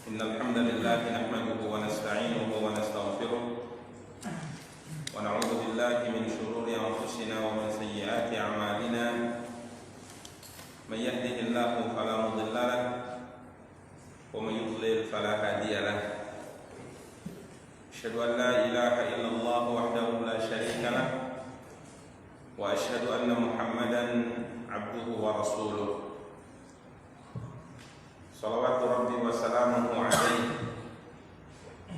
إن الحمد لله نحمده ونستعينه ونستغفره ونعوذ بالله من شرور أنفسنا ومن سيئات أعمالنا من يهده الله فلا مضل له ومن يضلل فلا هادي له أشهد أن لا إله إلا الله وحده لا شريك له وأشهد أن محمدا عبده ورسوله صلوات ربي وسلامه عليه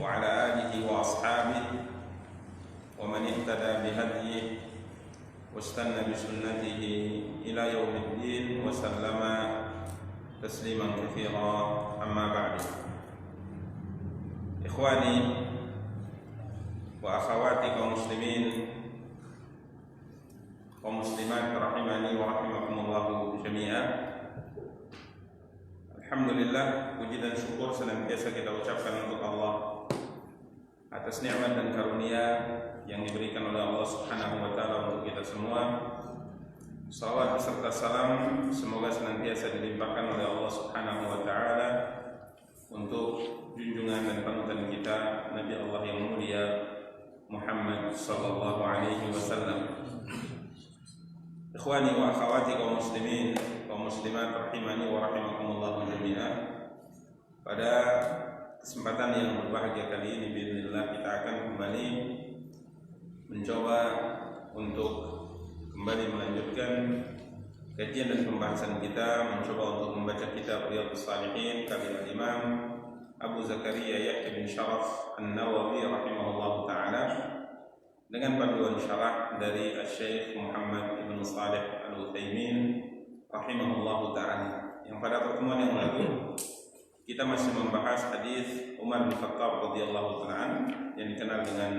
وعلى آله وأصحابه ومن اهتدى بهديه واستنى بسنته إلى يوم الدين وسلم تسليما كثيرا. أما بعد، إخواني وأخواتي kaum muslimin kaum muslimat rahimani wa rahimakumullah jami'an. Alhamdulillah, puji dan syukur senantiasa kita ucapkan untuk Allah atas nikmat dan karunia yang diberikan oleh Allah Subhanahu wa taala untuk kita semua. Salawat beserta salam semoga senantiasa dilimpahkan oleh Allah Subhanahu wa taala untuk junjungan dan panutan kita Nabi Allah yang mulia Muhammad sallallahu alaihi wasallam. Ikhwani wa akhawati kaum muslimin kaum muslimat rahimani wa rahimakumullah jami'an. Pada kesempatan yang berbahagia kali ini bismillah kita akan kembali mencoba untuk kembali melanjutkan kajian dan pembahasan kita, mencoba untuk membaca kitab Riyadhus Shalihin karya Imam Abu Zakaria Yahya bin Sharaf An-Nawawi rahimahullah taala dengan panduan syarah dari Syekh Muhammad Ibn Shalih Al-Utsaimin rahimahullah taala. Yang pada pertemuan yang lalu kita masih membahas hadis Umar bin Khattab radhiyallahu taala yang dikenal dengan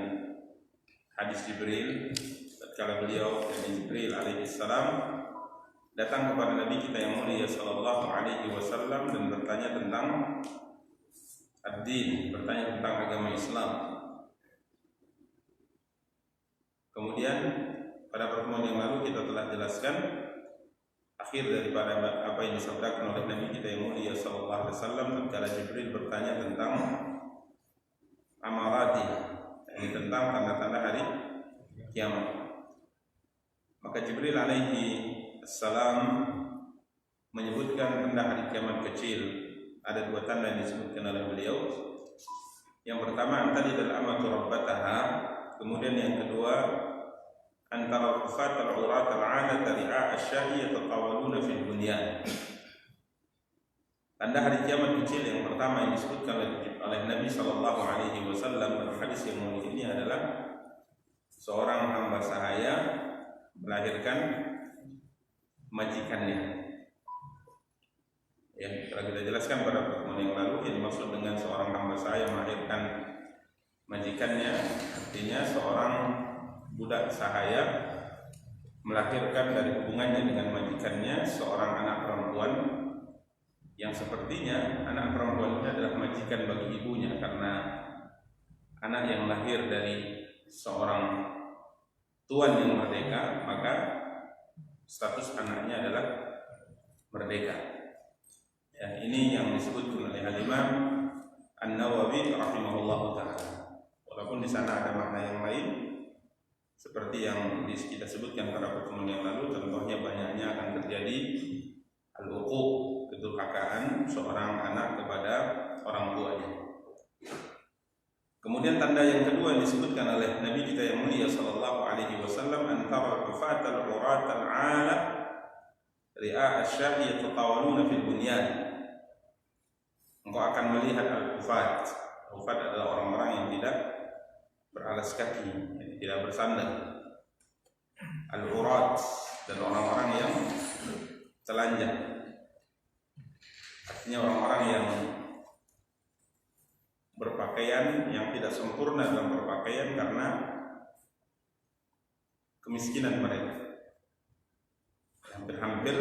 hadis Jibril, tatkala beliau dari Jibril alaihi salam datang kepada Nabi kita yang mulia sallallahu alaihi wasallam dan bertanya tentang ad-din, bertanya tentang agama Islam. Kemudian pada pertemuan yang lalu kita telah jelaskan akhir daripada apa yang disabdakan oleh Nabi kita yang mulia sallallahu alaihi wasallam tatkala Jibril bertanya tentang amarati, yakni tentang tanda-tanda hari kiamat. Maka Jibril alaihi salam menyebutkan tanda hari kiamat kecil. Ada dua tanda yang disebutkan oleh beliau. Yang pertama antalidal amatu rabbataha, kemudian yang kedua antara al-kufat al-urat al-'alat ri'a asy-sya'i yatatawaluna fil bunyan. Tanda hari kiamat kecil yang pertama yang disebutkan oleh Nabi sallallahu alaihi wasallam dalam hadis yang mulia ini adalah seorang hamba sahaya melahirkan majikannya. Ya, telah kita jelaskan pada pertemuan yang lalu yang dimaksud dengan seorang hamba sahaya melahirkan majikannya artinya seorang budak sahaya melahirkan dari hubungannya dengan majikannya seorang anak perempuan yang sepertinya anak perempuan ini adalah majikan bagi ibunya, karena anak yang lahir dari seorang tuan yang merdeka maka status anaknya adalah merdeka. Ya, ini yang disebutkan oleh Al-Imam An-Nawawi rahimahullahu taala. Walaupun di sana ada makna yang lain seperti yang kita sebutkan pada pertemuan yang lalu, contohnya banyaknya akan terjadi al-uquq, kedurhakaan seorang anak kepada orang tuanya. Kemudian tanda yang kedua yang disebutkan oleh Nabi kita yang mulia sallallahu alaihi wasallam antara al-kufat al-urat al-'ala ri'a asy-sya'i yatatawaluna fil bunyan. Engkau akan melihat al-kufat. Al-kufat adalah orang-orang yang tidak beralas kaki, yang tidak bersandal. Al-urat dan orang-orang yang telanjang. Artinya orang-orang yang berpakaian yang tidak sempurna dalam berpakaian karena kemiskinan mereka. Hampir-hampir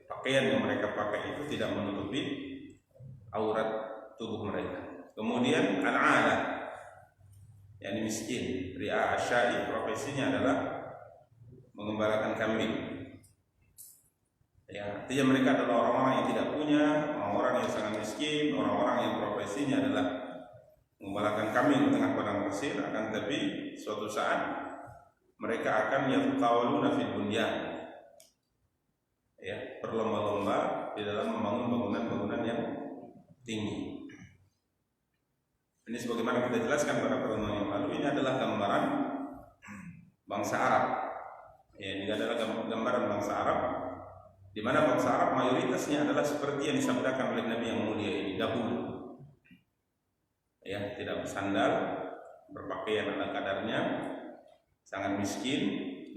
pakaian yang mereka pakai itu tidak menutupi aurat tubuh mereka. Kemudian al-'ala, yakni miskin. Ri'a asy-sya'i profesinya adalah mengembalakan kambing. Ya, artinya mereka adalah orang-orang yang tidak punya, orang-orang yang sangat miskin, orang-orang yang profesinya adalah mengembalakan kambing di tengah padang pasir. Akan tetapi suatu saat mereka akan yatatawaluna fil bunyan, ya, berlomba-lomba di dalam membangun bangunan-bangunan yang tinggi. Ini sebagaimana kita jelaskan pada pertemuan yang lalu, ini adalah gambaran bangsa Arab. Ya, ini adalah gambaran bangsa Arab, di mana bangsa Arab mayoritasnya adalah seperti yang disabdakan oleh Nabi yang mulia ini dahulu. Ya, tidak bersandal, berpakaian ala kadarnya, sangat miskin,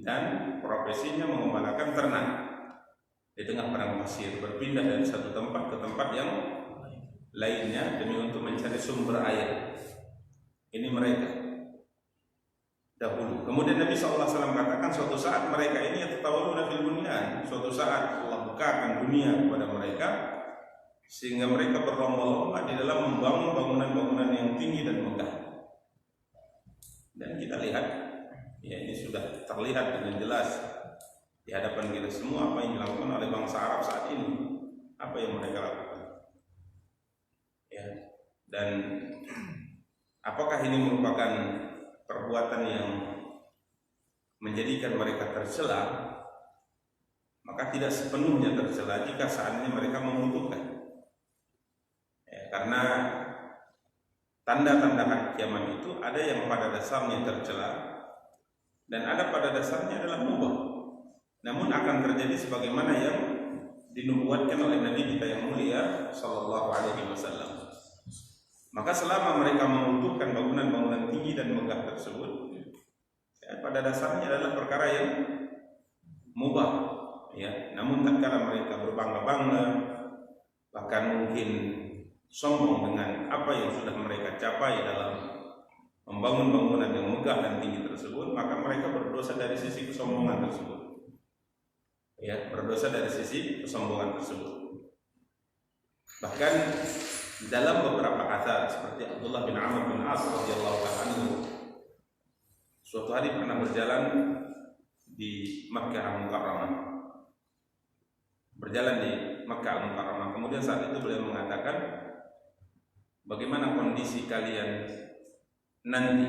dan profesinya mengembalakan ternak di tengah padang pasir, berpindah dari satu tempat ke tempat yang lainnya demi untuk mencari sumber air. Ini mereka dahulu. Kemudian Nabi SAW katakan suatu saat mereka ini yatatawaluna fil bunyan, suatu saat Allah bukakan dunia kepada mereka sehingga mereka berlomba-lomba di dalam membangun bangunan-bangunan yang tinggi dan megah. Dan kita lihat, ya, ini sudah terlihat dengan jelas di hadapan kita semua apa yang dilakukan oleh bangsa Arab saat ini, apa yang mereka lakukan. Ya, dan apakah ini merupakan perbuatan yang menjadikan mereka tercela? Maka tidak sepenuhnya tercela jika seandainya mereka membutuhkan. Ya, karena tanda-tanda hari kiamat itu ada yang pada dasarnya tercela dan ada pada dasarnya adalah mubah. Namun akan terjadi sebagaimana yang dinubuatkan oleh Nabi kita yang mulia sallallahu alaihi wasallam. Maka selama mereka membutuhkan bangunan-bangunan tinggi dan megah tersebut, ya, pada dasarnya adalah perkara yang mubah, ya. Namun tatkala mereka berbangga-bangga, bahkan mungkin sombong dengan apa yang sudah mereka capai dalam membangun bangunan yang megah dan tinggi tersebut, maka mereka berdosa dari sisi kesombongan tersebut. Ya, berdosa dari sisi kesombongan tersebut. Bahkan dalam beberapa asar seperti Abdullah bin Amr bin As radhiyallahu anhu, suatu hari pernah berjalan di Makkah Al-Mukarramah. Berjalan di Makkah Al-Mukarramah. Kemudian saat itu beliau mengatakan, bagaimana kondisi kalian nanti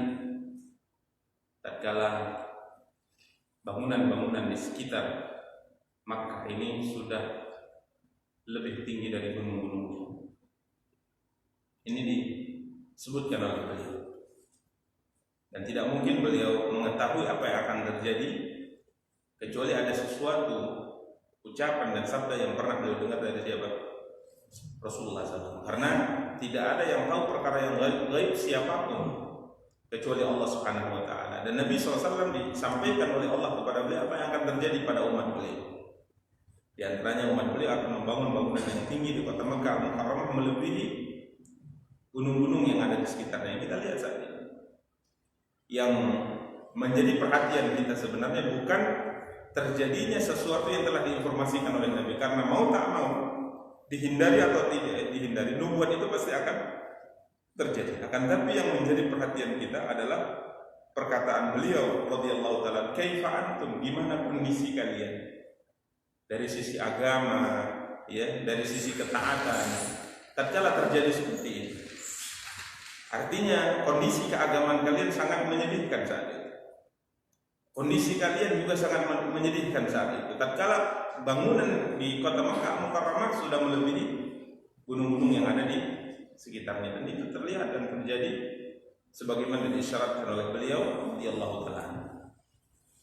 tatkala bangunan-bangunan di sekitar Makkah ini sudah lebih tinggi dari gunung-gunung. Ini disebutkan oleh beliau. Dan tidak mungkin beliau mengetahui apa yang akan terjadi kecuali ada sesuatu ucapan dan sabda yang pernah beliau dengar dari siapa? Rasulullah SAW. Karena tidak ada yang tahu perkara yang gaib siapapun kecuali Allah Subhanahu wa taala. Dan Nabi SAW disampaikan oleh Allah kepada beliau apa yang akan terjadi pada umat beliau. Di antaranya umat beliau akan membangun bangunan yang tinggi di kota Makkah Al-Mukarramah melebihi gunung-gunung yang ada di sekitarnya. Kita lihat saat ini. Yang menjadi perhatian kita sebenarnya bukan terjadinya sesuatu yang telah diinformasikan oleh Nabi, karena mau tak mau, dihindari atau tidak dihindari, nubuat itu pasti akan terjadi. Akan tapi yang menjadi perhatian kita adalah perkataan beliau radhiyallahu taala, "Kaifa antum?" Gimana kondisi kalian? Dari sisi agama, ya, dari sisi ketaatan, tatkala terjadi seperti ini. Artinya kondisi keagamaan kalian sangat menyedihkan saat itu. Kondisi kalian juga sangat menyedihkan saat itu. Tatkala bangunan di kota Makkah Mukarramah sudah melebihi gunung-gunung yang ada di sekitarnya, dan itu terlihat dan terjadi sebagaimana diisyaratkan oleh beliau radhiyallahu taala.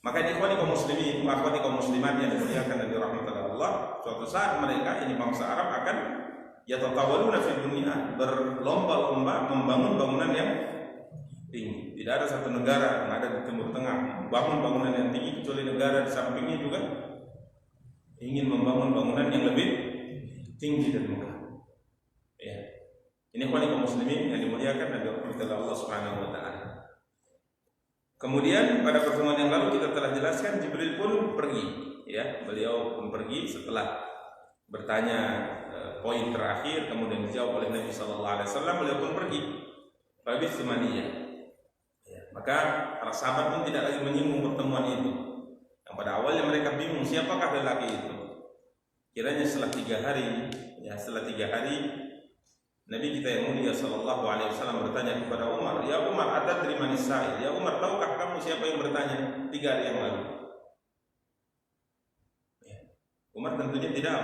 Maka ikhwani kaum muslimin, akhwati kaum muslimat yang dimuliakan dan dirahmati Allah, suatu saat mereka ini bangsa Arab akan yatatawaluna fil dunya, berlomba-lomba membangun bangunan yang tinggi. Tidak ada satu negara yang ada di Timur Tengah membangun bangunan yang tinggi kecuali negara di sampingnya juga ingin membangun bangunan yang lebih tinggi dan megah. Ya. Ini ikhwani kaum muslimin yang dimuliakan dan dirahmati Allah Subhanahu wa taala. Kemudian pada pertemuan yang lalu kita telah jelaskan Jibril pun pergi, ya, beliau pun pergi setelah bertanya poin terakhir, kemudian dijawab oleh Nabi Sallallahu Alaihi Wasallam, beliau pun pergi. Habis semaniyah. Ya, maka para sahabat pun tidak lagi menyinggung pertemuan itu. Yang pada awalnya mereka bingung siapakah lelaki itu. Kiranya setelah 3 hari, ya setelah 3 hari, Nabi kita yang mulia sallallahu alaihi wasallam bertanya kepada Umar, "Ya Umar, atadri man as-sa'il? Ya Umar, tahukah kamu siapa yang bertanya 3 hari yang lalu?" Ya. Umar tentunya tidak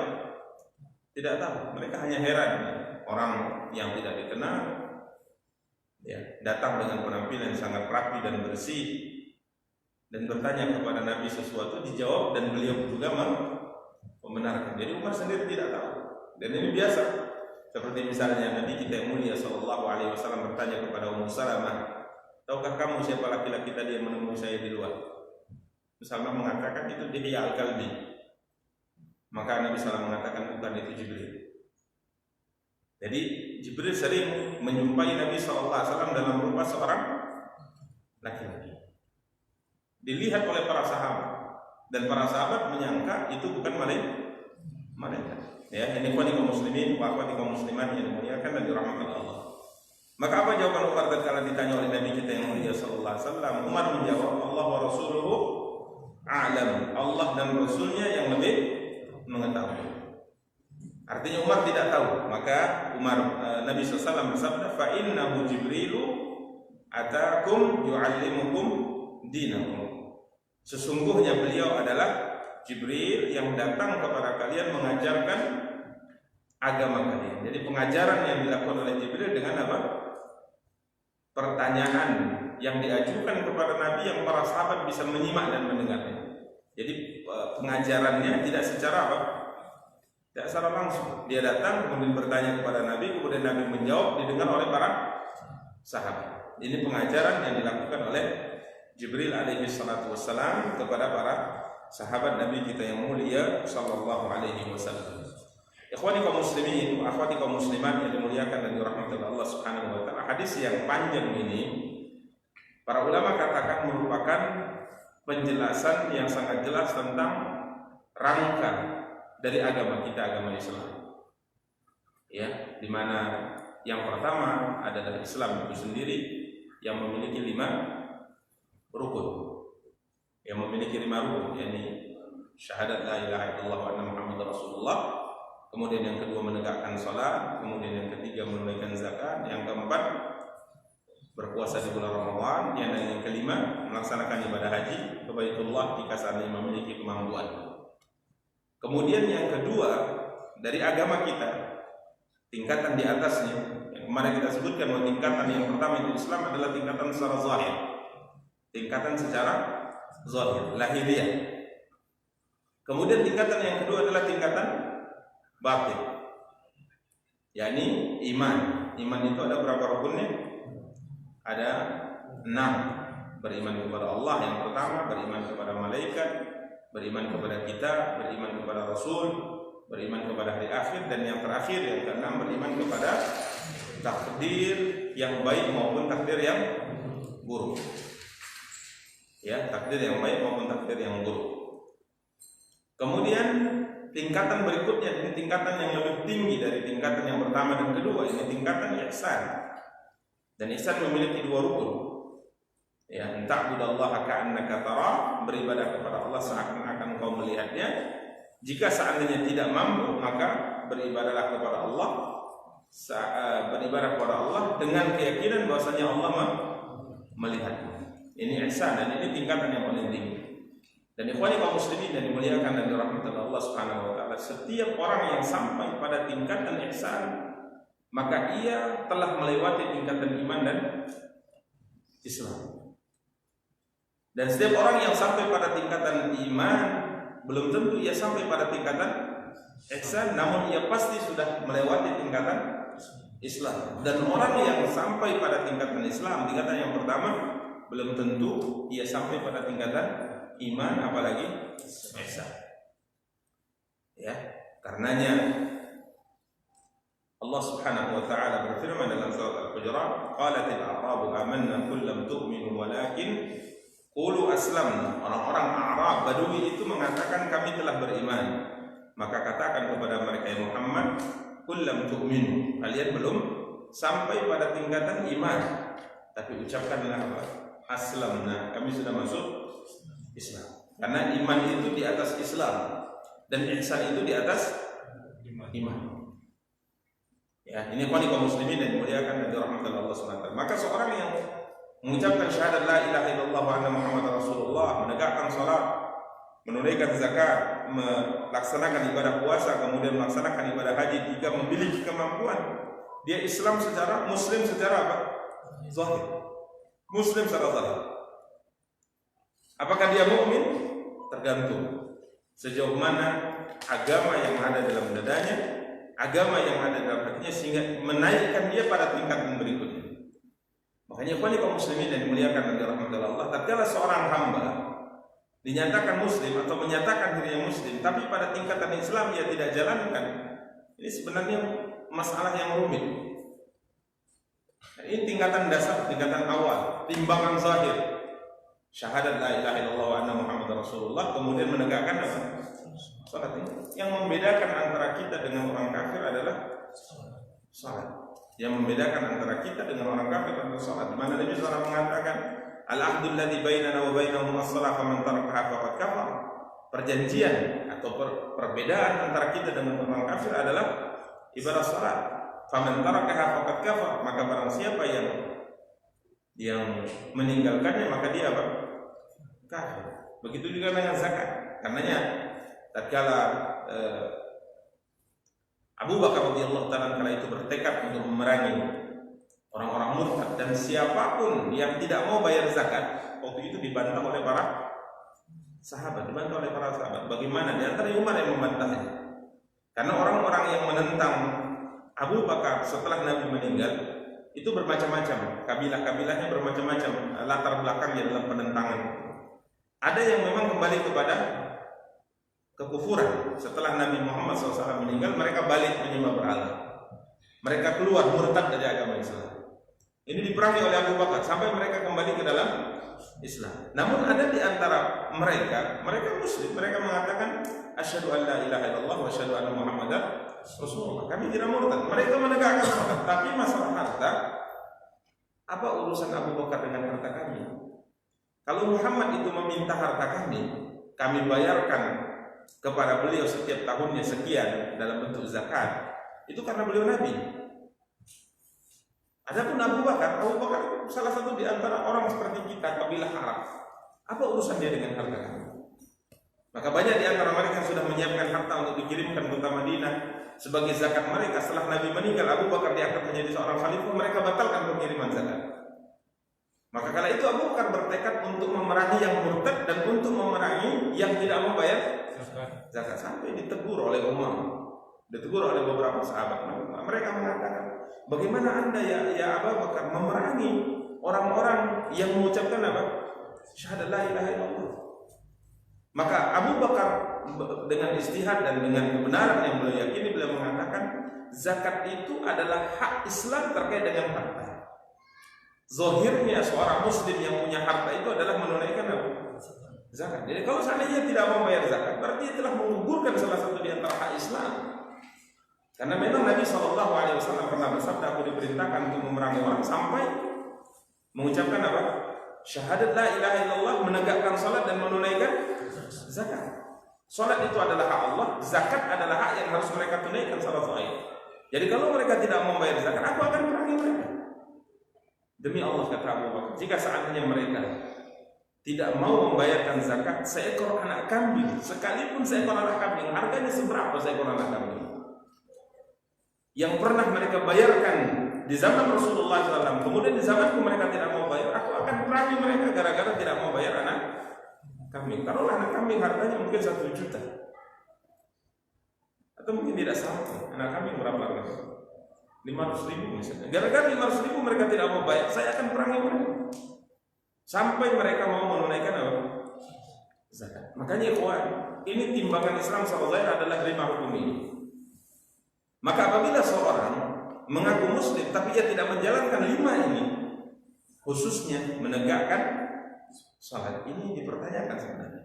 tahu. Mereka hanya heran, orang yang tidak dikenal, ya, datang dengan penampilan sangat rapi dan bersih dan bertanya kepada Nabi sesuatu, dijawab dan beliau juga membenarkan. Jadi Umar sendiri tidak tahu. Dan ini biasa. Seperti misalnya Nabi kita yang mulia sallallahu alaihi wasallam bertanya kepada Ummu Salamah, "Tahukah kamu siapa laki-laki tadi yang menemui saya di luar?" Salamah mengatakan itu Dihya al-Kalbi. Maka Nabi SAW mengatakan bukan, itu Jibril. Jadi Jibril sering menjumpai Nabi SAW dalam rupa seorang laki-laki. Dilihat oleh para sahabat, dan para sahabat menyangka itu bukan malaikat. Ya, ini kaum muslimin wa akhwati kaum muslimat yang dimuliakan dan dirahmati Allah. Maka apa jawaban Umar tatkala ditanya oleh Nabi kita yang mulia sallallahu alaihi wasallam? Umar menjawab, "Allah wa rasuluhu a'lam." Allah dan Rasulnya yang lebih mengetahui. Artinya Umar tidak tahu. Maka Nabi SAW bersabda, "Fa innahu Jibrilu atakum yu'allimukum dinakum." Sesungguhnya beliau adalah Jibril yang datang kepada kalian mengajarkan agama kalian. Jadi pengajaran yang dilakukan oleh Jibril dengan apa? Pertanyaan yang diajukan kepada Nabi yang para sahabat bisa menyimak dan mendengarnya. Jadi pengajarannya tidak secara apa? Tidak secara langsung. Dia datang kemudian bertanya kepada Nabi, kemudian Nabi menjawab, didengar oleh para sahabat. Ini pengajaran yang dilakukan oleh Jibril alaihi salatu wassalam kepada para sahabat Nabi kita yang mulia sallallahu alaihi wasallam. Ikhwani kaum muslimin, akhwati kaum muslimat yang dimuliakan dan dirahmati Allah Subhanahu wa taala. Hadis yang panjang ini para ulama katakan merupakan penjelasan yang sangat jelas tentang rangka dari agama kita, agama Islam. Ya, di mana yang pertama adalah Islam itu sendiri yang memiliki 5 rukun. Yang memiliki 5 rukun, yakni syahadat la ilaha illallah wa anna Muhammadar Rasulullah. Kemudian yang kedua menegakkan salat, kemudian yang ketiga menunaikan zakat, yang keempat berpuasa di bulan Ramadan, yang kelima melaksanakan ibadah haji ke Baitullah jika seandainya memiliki kemampuan. Kemudian yang kedua dari agama kita, tingkatan di atasnya yang kemarin kita sebutkan bahwa tingkatan yang pertama itu Islam adalah tingkatan secara zahir. Tingkatan secara zahir, lahiriah. Kemudian tingkatan yang kedua adalah tingkatan batin, yakni iman. Iman itu ada berapa rukunnya? Ada 6. Beriman kepada Allah yang pertama, beriman kepada malaikat, beriman kepada kita, beriman kepada Rasul, beriman kepada hari akhir, dan yang terakhir yang ke-6 beriman kepada takdir yang baik maupun takdir yang buruk. Ya, takdir yang baik maupun takdir yang buruk. Kemudian tingkatan berikutnya, ini tingkatan yang lebih tinggi dari tingkatan yang pertama dan kedua, ini tingkatan ihsan. Dan ihsan memiliki 2 rukun. Ya, ta'budallaha ka'annaka tarah, beribadah kepada Allah seakan-akan kau melihatnya. Jika seandainya tidak mampu, maka beribadahlah kepada Allah. Beribadah kepada Allah dengan keyakinan bahwasanya Allah melihatmu. Ini ihsan, dan ini tingkatan yang paling tinggi. Dan ikhwani kaum muslimin yang dimuliakan dan dirahmati Allah Subhanahu wa taala, setiap orang yang sampai pada tingkatan ihsan, maka ia telah melewati tingkatan iman dan Islam. Dan setiap orang yang sampai pada tingkatan iman, belum tentu ia sampai pada tingkatan ihsan, namun ia pasti sudah melewati tingkatan Islam. Dan orang yang sampai pada tingkatan Islam, tingkatan yang pertama, belum tentu ia sampai pada tingkatan iman, apalagi ihsan. Ya, karenanya Allah Subhanahu wa taala berfirman dalam surat Al-Hujurat, "Qalatil a'rabu amanna qul lam tu'minu walakin qulu aslamna." Orang-orang Arab Badui itu mengatakan kami telah beriman. Maka katakan kepada mereka, ya Muhammad, qul lam tu'minu, kalian belum sampai pada tingkatan iman, tapi ucapkanlah apa? Aslamna, kami sudah masuk Islam. Karena iman itu di atas Islam. dan ihsan itu di atas iman. Ya, ini kaum muslimin yang dimuliakan dan dirahmati Allah Subhanahu wa taala. Maka seorang yang mengucapkan syahadat la ilaha illallah wa anna Muhammadar Rasulullah, menegakkan salat, menunaikan zakat, melaksanakan ibadah puasa, kemudian melaksanakan ibadah haji jika memiliki kemampuan, dia Islam secara muslim secara apa? Zahir. Muslim secara zahir. Apakah dia mukmin? Tergantung sejauh mana agama yang ada dalam dadanya, agama yang ada dalam hatinya, sehingga menaikkan dia pada tingkatan berikutnya. Makanya kaum muslimin yang dimuliakan dan dirahmati Allah, tatkala seorang hamba dinyatakan muslim atau menyatakan dirinya muslim, tapi pada tingkatan Islam dia tidak jalankan, ini sebenarnya masalah yang rumit. Ini tingkatan dasar, tingkatan awal, timbangan zahir, syahadat la ilaha illallah wa anna Muhammadar Rasulullah, kemudian menegakkan apa? Salat ini. Yang membedakan antara kita dengan orang kafir adalah salat. Yang membedakan antara kita dengan orang kafir adalah salat. Di mana Nabi SAW mengatakan, al-ahdul ladzi bainana wa bainahum as-shalah faman tarakaha faqad kafar. Perjanjian atau perbedaan antara kita dengan orang kafir adalah ibadah salat. Faman tarakaha faqad kafar, maka barang siapa yang meninggalkannya maka dia apa? Kafir. Begitu juga dengan zakat. Karenanya tatkala Abu Bakar radhiyallahu taala kala itu bertekad untuk memerangi orang-orang murtad, dan siapapun yang tidak mau bayar zakat, waktu itu dibantah oleh para sahabat. Bagaimana? Di antara Umar yang membantahnya. Karena orang-orang yang menentang Abu Bakar setelah Nabi meninggal itu bermacam-macam, kabilah-kabilahnya bermacam-macam latar belakangnya dalam penentangan. Ada yang memang kembali kepada kekufuran setelah Nabi Muhammad SAW meninggal, mereka balik menyembah berhala, mereka keluar murtad dari agama Islam. Ini diperangi oleh Abu Bakar sampai mereka kembali ke dalam Islam. Namun ada di antara mereka muslim, mereka mengatakan asyhadu an la ilaha illallah wa asyhadu anna Muhammadar Rasulullah. Kami tidak murtad. Mereka menegakkan salat, tapi masalah harta, apa urusan Abu Bakar dengan harta kami? Kalau Muhammad itu meminta harta kami bayarkan kepada beliau setiap tahunnya sekian dalam bentuk zakat, itu karena beliau Nabi. Adapun Abu Bakar salah satu di antara orang seperti kita, kabilah Arab. Apa urusan dia dengan harta kami? Maka banyak di antara mereka yang sudah menyiapkan harta untuk dikirimkan ke kota Madinah sebagai zakat mereka. Setelah Nabi meninggal, Abu Bakar diangkat menjadi seorang khalifah, mereka batalkan pengiriman zakat. Maka kala itu Abu Bakar bertekad untuk memerangi yang murtad dan untuk memerangi yang tidak membayar zakat, sampai ditegur oleh Umar, ditegur oleh beberapa sahabat. Mereka mengatakan, bagaimana anda ya Abu Bakar memerangi orang-orang yang mengucapkan apa? Syahadat la ilaha illallah. Maka Abu Bakar dengan istihad dan dengan kebenaran yang beliau yakini, beliau mengatakan zakat itu adalah hak Islam terkait dengan harta. Zahirnya seorang muslim yang punya harta itu adalah menunaikan apa? Zakat. Jadi kalau seandainya tidak membayar zakat, berarti dia telah menggugurkan salah satu di antara hak Islam. Karena memang Nabi SAW pernah bersabda, aku diperintahkan untuk memerangi orang sampai mengucapkan apa? Syahadat la ilaha illallah, menegakkan salat dan menunaikan zakat. Salat itu adalah hak Allah, zakat adalah hak yang harus mereka tunaikan secara zahir. Jadi kalau mereka tidak membayar zakat, aku akan memerangi mereka. Demi Allah, kata Abu Bakar, jika seandainya mereka tidak mau membayarkan zakat, seekor anak kambing, sekalipun seekor anak kambing, harganya seberapa seekor anak kambing, yang pernah mereka bayarkan di zaman Rasulullah SAW, kemudian di zamanku mereka tidak mau bayar, aku akan perangi mereka gara-gara tidak mau bayar anak kambing. Taruhlah anak kambing harganya mungkin 1 juta, atau mungkin tidak sampai. Anak kambing berapa harganya? 500.000 misalnya. Gara-gara 500.000 mereka tidak mau bayar, saya akan perangi mereka sampai mereka mau menunaikan apa? Zakat. Makanya ikhwan, ini timbangan Islam sebenarnya adalah 5 hukum ini. Maka apabila seorang mengaku muslim tapi ia tidak menjalankan 5 ini, khususnya menegakkan salat, ini dipertanyakan sebenarnya.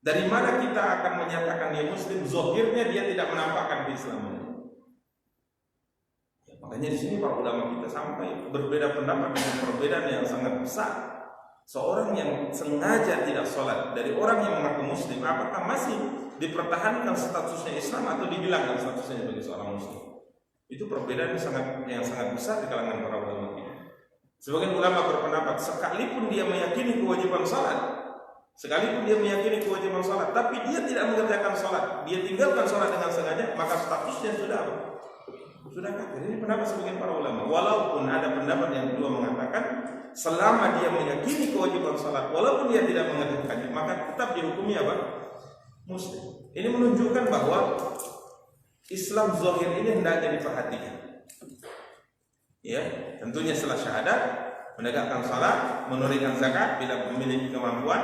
Dari mana kita akan menyatakan dia muslim? Zahirnya dia tidak menampakkan keislamannya. Makanya di sini para ulama kita sampai berbeda pendapat dengan perbedaan yang sangat besar Seorang yang sengaja tidak sholat dari orang yang mengaku muslim, apakah masih dipertahankan statusnya Islam atau dihilangkan statusnya sebagai seorang muslim? Itu perbedaan yang sangat besar di kalangan para ulama kita. Sebagian ulama berpendapat sekalipun dia meyakini kewajiban sholat, tapi dia tidak mengerjakan sholat, dia tinggalkan sholat dengan sengaja, maka statusnya sudah kafir. Ini pendapat sebagian para ulama. Walaupun ada pendapat yang kedua mengatakan selama dia meyakini kewajiban salat walaupun dia tidak mengerjakannya, maka tetap dihukumi apa? Muslim. Ini menunjukkan bahwa Islam zahir ini hendaknya diperhatikan. Ya, tentunya setelah syahadat, menegakkan salat, menunaikan zakat bila memiliki kemampuan,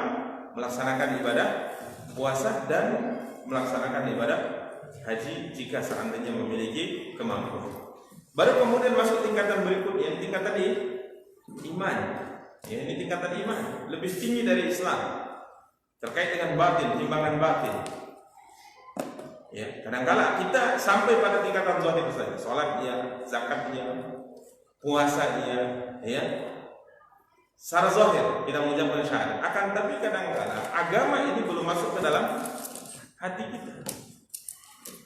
melaksanakan ibadah puasa dan melaksanakan ibadah haji jika seandainya memiliki kemampuan. Baru kemudian masuk tingkatan berikutnya, tingkatan iman. Ya, ini tingkatan iman, lebih tinggi dari Islam. Terkait dengan batin, timbangan batin. Ya, kadang-kala kita sampai pada tingkatan zahir saja, salat dia, zakat dia, puasa dia, ya. Secara zahir kita mengucapkan syahadat. Akan tapi kadang-kala agama ini belum masuk ke dalam hati kita.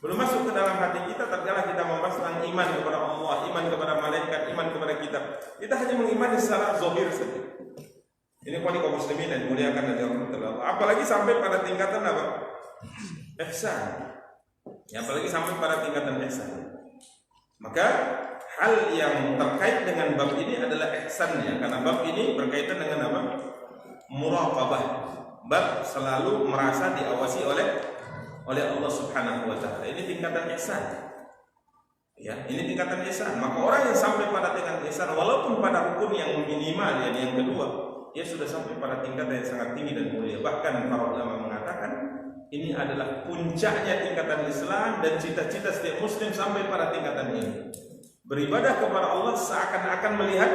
Belum masuk ke dalam hati kita tatkala kita membahas tentang iman kepada Allah, iman kepada malaikat, iman kepada kitab. Kita hanya mengimani secara zahir saja. Ini kaum muslimin yang dimuliakan oleh Allah. Apalagi sampai pada tingkatan apa? Ihsan. Ya, apalagi sampai pada tingkatan ihsan. Maka hal yang terkait dengan bab ini adalah ihsannya, karena bab ini berkaitan dengan apa? Muraqabah. Bab selalu merasa diawasi oleh Allah Subhanahu wa taala. Ini tingkatan ihsan. Ya, ini tingkatan ihsan. Maka orang yang sampai pada tingkatan ihsan walaupun pada rukun yang minimal yang kedua, dia sudah sampai pada tingkatan yang sangat tinggi dan mulia. Bahkan para ulama mengatakan ini adalah puncaknya tingkatan Islam dan cita-cita setiap muslim sampai pada tingkatan ini. Beribadah kepada Allah seakan-akan melihat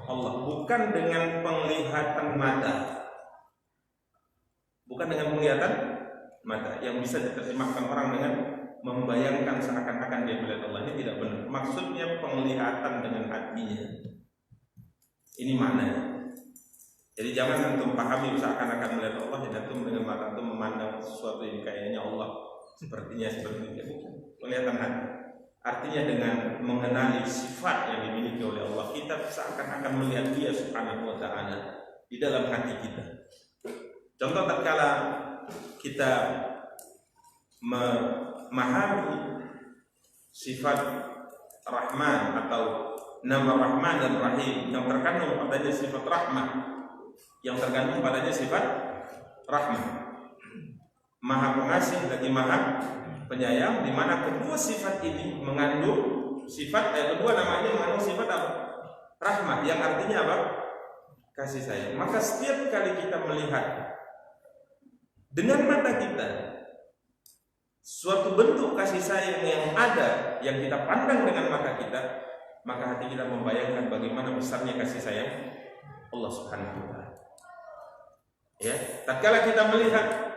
Allah, bukan dengan penglihatan mata. Bukan dengan penglihatan mata yang bisa diterjemahkan orang dengan membayangkan seakan-akan dia melihat Allah. Ini tidak benar. Maksudnya penglihatan dengan hatinya. Ini maknanya. Jadi jangan antum pahami seakan-akan melihat Allah, dan antum dengan mata antum memandang sesuatu yang kayaknya Allah sepertinya seperti itu. Bukan. Penglihatan hati. Artinya dengan mengenali sifat yang dimiliki oleh Allah, kita seakan-akan melihat Dia Subhanahu wa taala di dalam hati kita. Contoh tatkala kita memahami sifat Rahman atau nama Rahman dan Rahim yang terkandung padanya sifat rahmah, yang terkandung padanya sifat rahmah, Maha Pengasih lagi Maha Penyayang, di mana kedua sifat ini mengandung sifat kedua namanya mengandung sifat apa? Rahmah, yang artinya apa? Kasih sayang. Maka setiap kali kita melihat dengan mata kita suatu bentuk kasih sayang yang ada, yang kita pandang dengan mata kita, maka hati kita membayangkan bagaimana besarnya kasih sayang Allah Subhanahu wa taala. Ya, tatkala kita melihat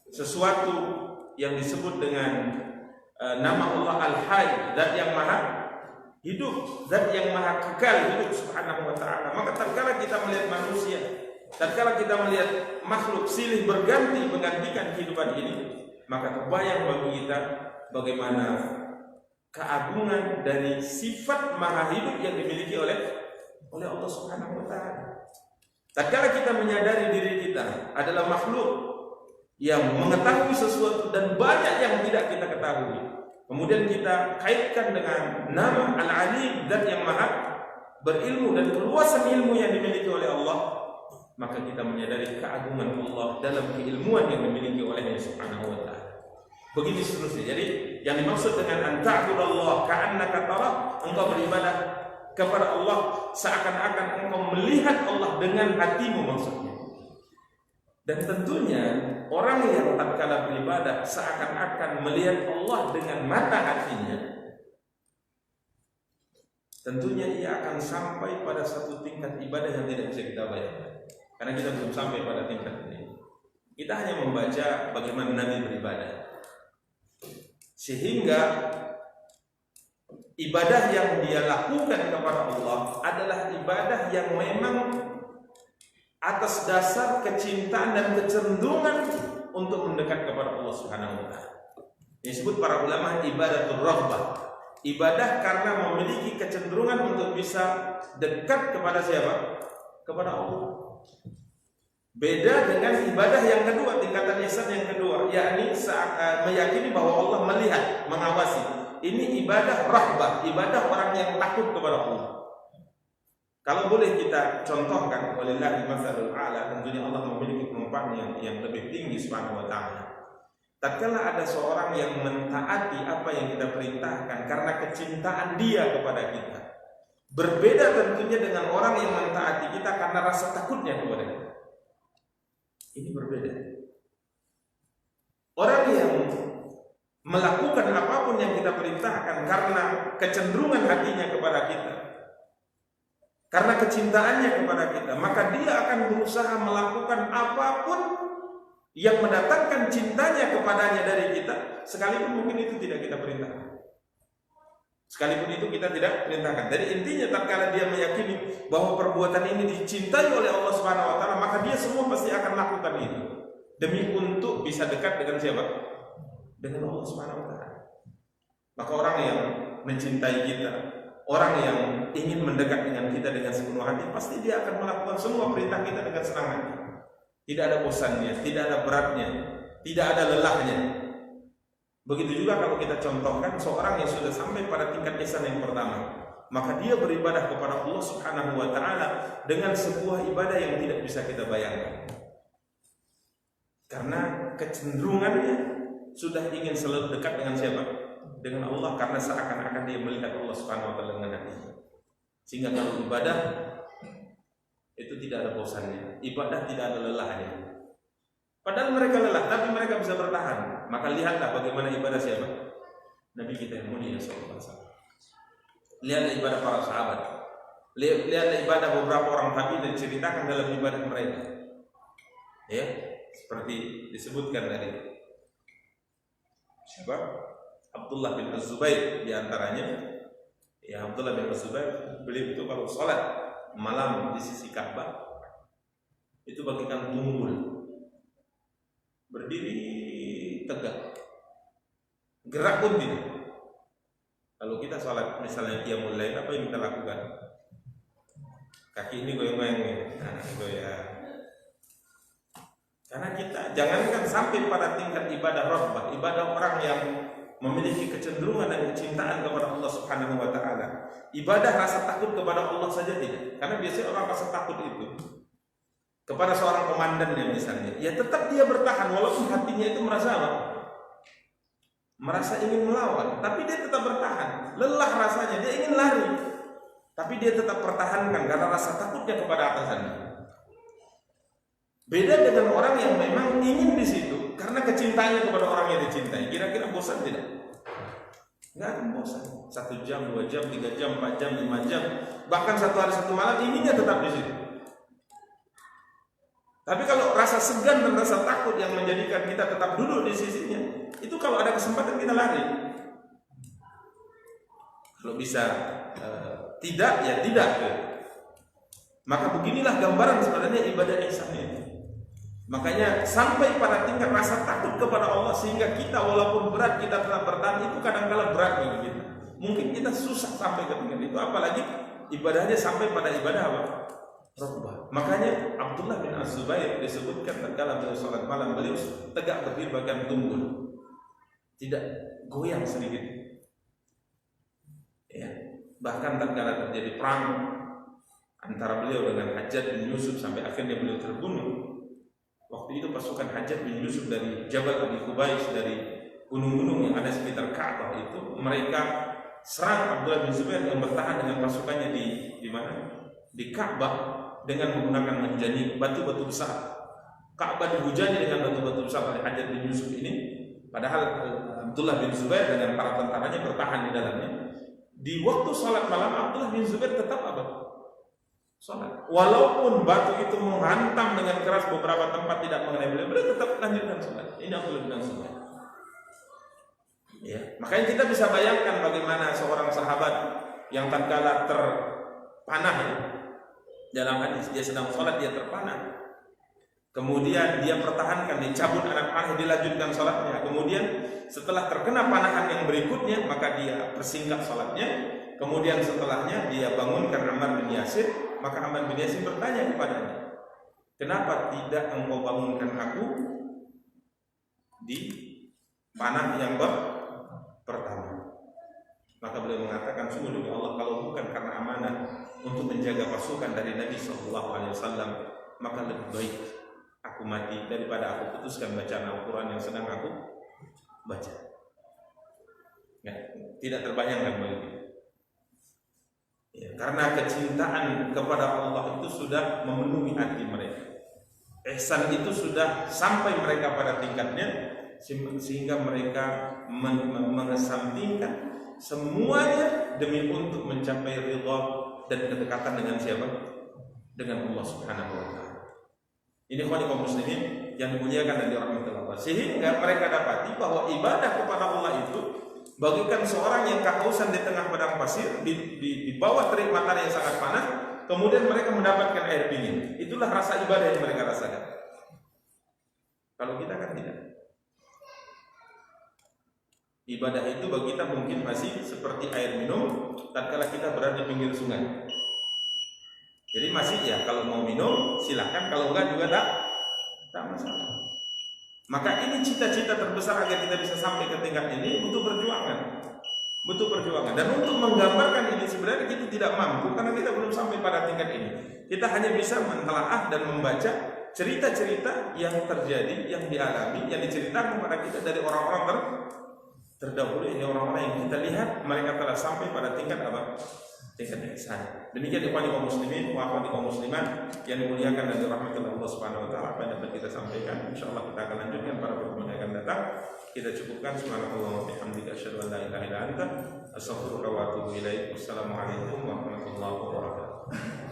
sesuatu yang disebut dengan nama Allah Al-Hayy, zat yang maha hidup, zat yang maha kekal hidup Subhanahu wa taala, maka tatkala kita melihat manusia, tatkala kita melihat makhluk silih berganti menggantikan kehidupan ini, maka terbayang bagi kita bagaimana keagungan dari sifat maha hidup yang dimiliki oleh Allah Subhanahu wa taala. Tatkala kita menyadari diri kita adalah makhluk yang mengetahui sesuatu dan banyak yang tidak kita ketahui, kemudian kita kaitkan dengan nama Al-Alim, zat yang maha berilmu dan keluasan ilmu yang dimiliki oleh Allah, maka kita menyadari keagungan Allah dalam keilmuan yang dimiliki olehnya Subhanahu wa taala. Begini seterusnya. Jadi yang dimaksud dengan anta'budallah ka'annaka tarah, engkau beribadah kepada Allah seakan-akan engkau melihat Allah dengan hatimu maksudnya. Dan tentunya orang yang tatkala beribadah seakan-akan melihat Allah dengan mata hatinya, tentunya ia akan sampai pada satu tingkat ibadah yang tidak bisa kita bayangkan. Karena kita belum sampai pada tingkat ini. Kita hanya membaca bagaimana Nabi beribadah, sehingga ibadah yang dia lakukan kepada Allah adalah ibadah yang memang atas dasar kecintaan dan kecenderungan untuk mendekat kepada Allah Subhanahu wa taala. Disebut para ulama ibadatul raghbah. Ibadah karena memiliki kecenderungan untuk bisa dekat kepada siapa? Kepada Allah. Beda dengan ibadah yang kedua, tingkatan ihsan yang kedua, yakni meyakini bahwa Allah melihat, mengawasi. Ini ibadah rahbah, ibadah orang yang takut kepada Allah. Kalau boleh kita contohkan, walillahi matsalul a'la, tentunya Allah memiliki penumpang yang lebih tinggi subhanahu wa ta'ala. Tatkala ada seorang yang mentaati apa yang kita perintahkan karena kecintaan dia kepada kita, berbeda tentunya dengan orang yang mentaati kita karena rasa takutnya kepada kita. Ini berbeda. Orang yang melakukan apapun yang kita perintahkan karena kecenderungan hatinya kepada kita, karena kecintaannya kepada kita, maka dia akan berusaha melakukan apapun yang mendatangkan cintanya kepadanya dari kita, sekalipun mungkin itu tidak kita perintahkan. Sekalipun itu kita tidak perintahkan. Jadi intinya tatkala dia meyakini bahwa perbuatan ini dicintai oleh Allah Subhanahu wa taala, maka dia semua pasti akan lakukan itu demi untuk bisa dekat dengan siapa? Dengan Allah Subhanahu wa taala. Maka orang yang mencintai kita, orang yang ingin mendekat dengan kita dengan sepenuh hati, pasti dia akan melakukan semua perintah kita dengan senang hati. Tidak ada bosannya, tidak ada beratnya, tidak ada lelahnya. Begitu juga kalau kita contohkan seorang yang sudah sampai pada tingkat ihsan yang pertama, maka dia beribadah kepada Allah Subhanahu wa taala dengan sebuah ibadah yang tidak bisa kita bayangkan. Karena kecenderungannya sudah ingin selalu dekat dengan siapa? Dengan Allah, karena seakan-akan dia melihat Allah Subhanahu wa taala dengan hatinya. Sehingga kalau ibadah itu tidak ada bosannya, ibadah tidak ada lelahnya. Padahal mereka lelah, tapi mereka bisa bertahan. Maka lihatlah bagaimana ibadah siapa? Nabi kita yang mulia sallallahu alaihi wasallam. Lihatlah ibadah para sahabat. Lihatlah ibadah beberapa orang tabi'in dan ceritakan dalam ibadah mereka. Ya, seperti disebutkan tadi. Siapa? Abdullah bin Az-Zubair di antaranya. Ya, Abdullah bin Az-Zubair, beliau itu kalau sholat malam di sisi Ka'bah itu bagikan tunggul, berdiri tegak, gerak pun tidak. Kalau kita sholat misalnya qiyamul lail, apa yang kita lakukan? Kaki ini goyang-goyang, goyang. Karena kita jangankan sampai pada tingkat ibadah raghbah, ibadah orang yang memiliki kecenderungan dan kecintaan kepada Allah Subhanahu wa taala. Ibadah rasa takut kepada Allah saja tidak. Karena biasanya orang rasa takut itu kepada seorang komandannya misalnya, ya tetap dia bertahan walaupun hatinya itu merasa apa? Merasa ingin melawan, tapi dia tetap bertahan. Lelah rasanya, dia ingin lari, tapi dia tetap pertahankan karena rasa takutnya kepada atasannya. Beda dengan orang yang memang ingin di situ karena kecintaannya kepada orang yang dicintai. Kira-kira bosan tidak? Nggak akan bosan. 1 jam, 2 jam, 3 jam, 4 jam, 5 jam, bahkan 1 hari 1 malam inginnya tetap di situ. Tapi kalau rasa segan dan rasa takut yang menjadikan kita tetap duduk di sisinya, itu kalau ada kesempatan kita lari. Kalau bisa tidak, ya tidak. Maka beginilah gambaran sebenarnya ibadah ihsan itu. Makanya sampai pada tingkat rasa takut kepada Allah sehingga kita walaupun berat kita tetap bertahan, itu kadang-kala berat bagi kita. Mungkin kita susah sampai ke tingkat itu, apalagi ibadahnya sampai pada ibadah apa? Raghbah. Makanya Abdullah bin Az-Zubair disebutkan tatkala beliau salat malam, beliau tegak berdiri bagaikan tunggul, tidak goyang sedikit. Ya, bahkan tatkala terjadi perang antara beliau dengan Hajjaj bin Yusuf sampai akhirnya beliau terbunuh. Waktu itu pasukan Hajjaj bin Yusuf dari Jabal Abi Qubais, dari gunung-gunung yang ada sekitar Ka'bah itu, mereka serang Abdullah bin Zubair yang bertahan dengan pasukannya di mana? Di Ka'bah dengan menggunakan menjadi batu-batu besar. Ka'bah dihujani dengan batu-batu besar oleh Hajjaj bin Yusuf ini. Padahal Abdullah bin Zubair dengan para tentaranya bertahan di dalamnya. Di waktu sholat malam Abdullah bin Zubair tetap apa? Sholat. Walaupun batu itu menghantam dengan keras beberapa tempat tidak mengenai beliau tetap lanjutkan sholat. Ini Abdullah bin Zubair. Ya, makanya kita bisa bayangkan bagaimana seorang sahabat yang tatkala terpanah ya, Dalam hadis dia sedang sholat, dia terpana. Kemudian dia pertahankan, dicabut anak panah, dilanjutkan sholatnya. Kemudian setelah terkena panahan yang berikutnya, maka dia persingkat sholatnya. Kemudian setelahnya dia bangunkan Ammar bin Yasir. Maka Ammar bin Yasir bertanya kepadanya, kenapa tidak engkau bangunkan aku di panah yang pertama? Maka beliau mengatakan, sungguh demi Allah, kalau bukan karena amanah untuk menjaga pasukan dari Nabi SAW, maka lebih baik aku mati daripada aku putuskan bacaan Al-Quran yang sedang aku baca. Ya, tidak terbayangkan begitu. Ya, karena kecintaan kepada Allah itu sudah memenuhi hati mereka. Ihsan itu sudah sampai mereka pada tingkatnya, sehingga mereka mengesampingkan semuanya demi untuk mencapai ridha dan kedekatan dengan siapa? Dengan Allah Subhanahu wa taala. Ini kaum muslimin yang dimuliakan dan dirahmati Allah. Sehingga mereka dapati bahwa ibadah kepada Allah itu bagikan seorang yang kehausan di tengah padang pasir, di bawah terik matahari yang sangat panas, kemudian mereka mendapatkan air dingin. Itulah rasa ibadah yang mereka rasakan. Kalau kita kan tidak. Ibadah itu bagi kita mungkin masih seperti air minum tatkala kita berada di pinggir sungai. Jadi masih ya, kalau mau minum silahkan, kalau enggak juga tak masalah. Maka ini cita-cita terbesar agar kita bisa sampai ke tingkat ini butuh perjuangan. Dan untuk menggambarkan ini sebenarnya kita tidak mampu karena kita belum sampai pada tingkat ini. Kita hanya bisa mentelaah dan membaca cerita-cerita yang terjadi, yang dialami, yang diceritakan kepada kita dari orang-orang terdahulu, ini orang-orang yang kita lihat mereka telah sampai pada tingkat apa? Tingkat ihsan. Demikian kaum muslimin wa akhwati kaum muslimat yang dimuliakan dan dirahmati Allah Subhanahu wa taala, apa yang dapat kita sampaikan insyaallah kita akan lanjutkan pada pertemuan yang akan datang. Kita cukupkan. Subhanallah wa bihamdika asyhadu an la ilaha illa anta astaghfiruka wa atubu ilaik. Wassalamualaikum warahmatullahi wabarakatuh.